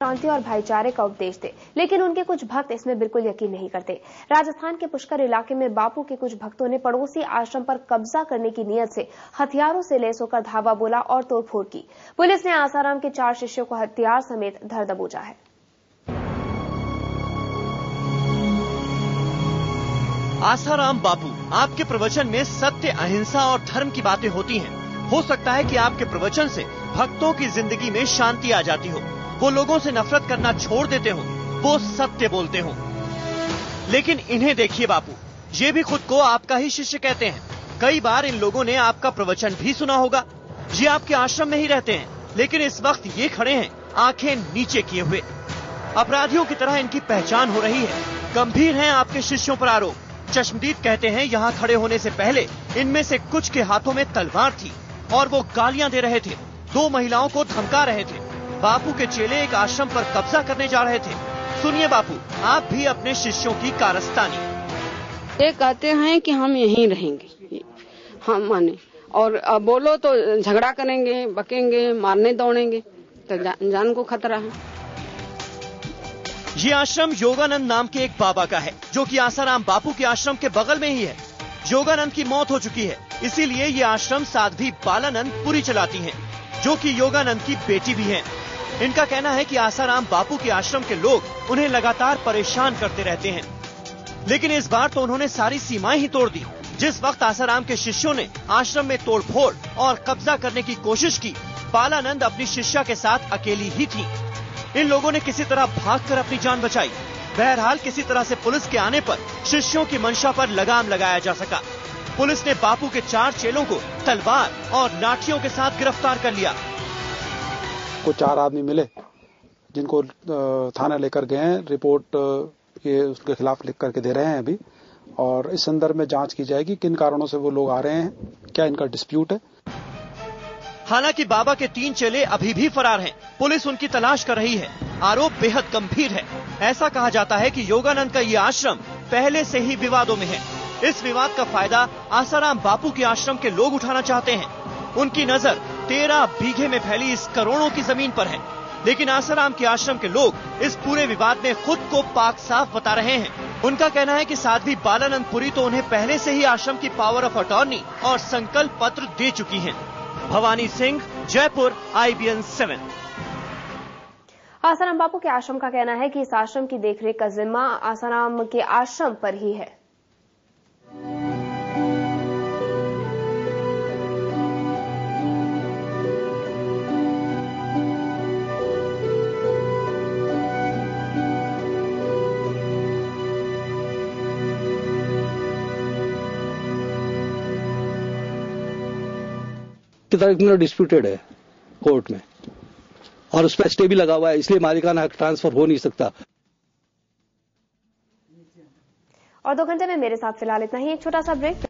शांति और भाईचारे का उपदेश दे, लेकिन उनके कुछ भक्त इसमें बिल्कुल यकीन नहीं करते। राजस्थान के पुष्कर इलाके में बापू के कुछ भक्तों ने पड़ोसी आश्रम पर कब्जा करने की नीयत से हथियारों से लैस होकर धावा बोला और तोड़फोड़ की। पुलिस ने आसाराम के 4 शिष्यों को हथियार समेत धर दबोचा है। आसाराम बापू, आपके प्रवचन में सत्य, अहिंसा और धर्म की बातें होती हैं। हो सकता है कि आपके प्रवचन से भक्तों की जिंदगी में शांति आ जाती हो, वो लोगों से नफरत करना छोड़ देते हो, वो सत्य बोलते हो। लेकिन इन्हें देखिए बापू, ये भी खुद को आपका ही शिष्य कहते हैं। कई बार इन लोगों ने आपका प्रवचन भी सुना होगा। ये आपके आश्रम में ही रहते हैं, लेकिन इस वक्त ये खड़े हैं आंखें नीचे किए हुए। अपराधियों की तरह इनकी पहचान हो रही है। गंभीर हैं आपके शिष्यों पर आरोप। चश्मदीद कहते हैं यहाँ खड़े होने से पहले इनमें से कुछ के हाथों में तलवार थी और वो गालियां दे रहे थे, 2 महिलाओं को धमका रहे थे। बापू के चेले एक आश्रम पर कब्जा करने जा रहे थे। सुनिए बापू, आप भी अपने शिष्यों की कारस्तानी। ये कहते हैं कि हम यहीं रहेंगे, हम माने, और अब बोलो तो झगड़ा करेंगे, बकेंगे, मारने दौड़ेंगे, तो जान को खतरा है। ये आश्रम योगानंद नाम के एक बाबा का है, जो कि आसाराम बापू के आश्रम के बगल में ही है। योगानंद की मौत हो चुकी है, इसीलिए ये आश्रम साध्वी बालानंद पुरी चलाती हैं, जो कि योगानंद की बेटी भी हैं। इनका कहना है कि आसाराम बापू के आश्रम के लोग उन्हें लगातार परेशान करते रहते हैं, लेकिन इस बार तो उन्होंने सारी सीमाएं ही तोड़ दी। जिस वक्त आसाराम के शिष्यों ने आश्रम में तोड़फोड़ और कब्जा करने की कोशिश की, बालानंद अपनी शिष्या के साथ अकेली ही थी। इन लोगों ने किसी तरह भागकर अपनी जान बचाई। बहरहाल किसी तरह से पुलिस के आने पर शिष्यों की मंशा पर लगाम लगाया जा सका। पुलिस ने बापू के 4 चेलों को तलवार और लाठियों के साथ गिरफ्तार कर लिया। को 4 आदमी मिले, जिनको थाना लेकर गए हैं। रिपोर्ट ये उसके खिलाफ लिख करके दे रहे हैं अभी, और इस संदर्भ में जांच की जाएगी किन कारणों से वो लोग आ रहे हैं, क्या इनका डिस्प्यूट है। हालांकि बाबा के 3 चेले अभी भी फरार हैं। पुलिस उनकी तलाश कर रही है। आरोप बेहद गंभीर है। ऐसा कहा जाता है कि योगानंद का ये आश्रम पहले से ही विवादों में है। इस विवाद का फायदा आसाराम बापू के आश्रम के लोग उठाना चाहते हैं। उनकी नजर 13 बीघे में फैली इस करोड़ों की जमीन पर है, लेकिन आसाराम के आश्रम के लोग इस पूरे विवाद में खुद को पाक साफ बता रहे हैं। उनका कहना है कि साध्वी बालानंद पुरी तो उन्हें पहले से ही आश्रम की पावर ऑफ अटॉर्नी और संकल्प पत्र दे चुकी हैं। भवानी सिंह, जयपुर, IBN 7। आसाराम बापू के आश्रम का कहना है कि इस आश्रम की देखरेख का जिम्मा आसाराम के आश्रम पर ही है। डिस्प्यूटेड है कोर्ट में, और उस पर स्टे भी लगा हुआ है, इसलिए मालिकाना हक ट्रांसफर हो नहीं सकता। और 2 घंटे में मेरे साथ फिलहाल इतना ही। एक छोटा सा ब्रेक।